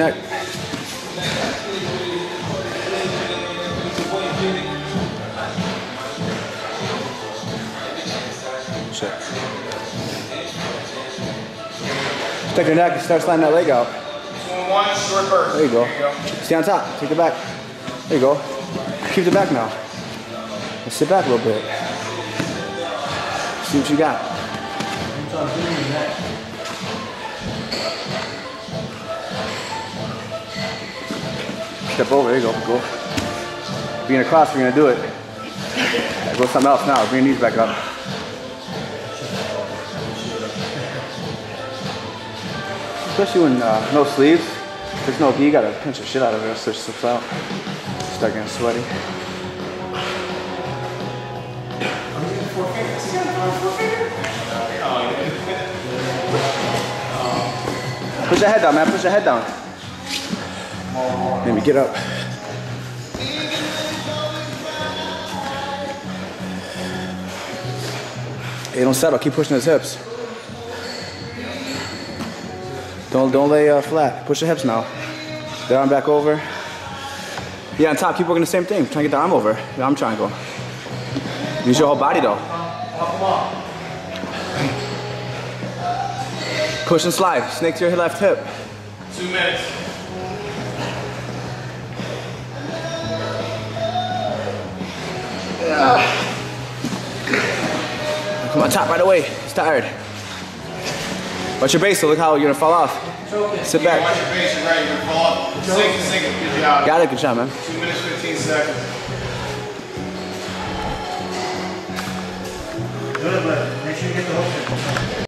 neck. Shit. Protect your neck and start sliding that leg out. One short burst. There you go. Stay on top. Take the back. There you go. Keep the back now. Let's sit back a little bit. See what you got. Step over. There you go. Go. Being across, we're gonna do it. Go something else now. Bring your knees back up. Especially when no sleeves. There's no gi, you gotta pinch the shit out of it so it slips out. Start getting sweaty. Push your head down, man. Push your head down. Maybe get up. Hey, don't settle. Keep pushing his hips. Don't lay flat. Push the hips now. The arm back over. Yeah, on top. Keep working the same thing. Try to get the arm over. The arm triangle. Use your whole body though. Push and slide. Snake to your left hip. 2 minutes. Come on, top right away. It's tired. Watch your base, so look how you're gonna fall off. Sit back. Watch your base, you're right, you're gonna fall off. Sink it, good job. Got it, good job, man. 2 minutes, 15 seconds. Good, but make sure you get the hook.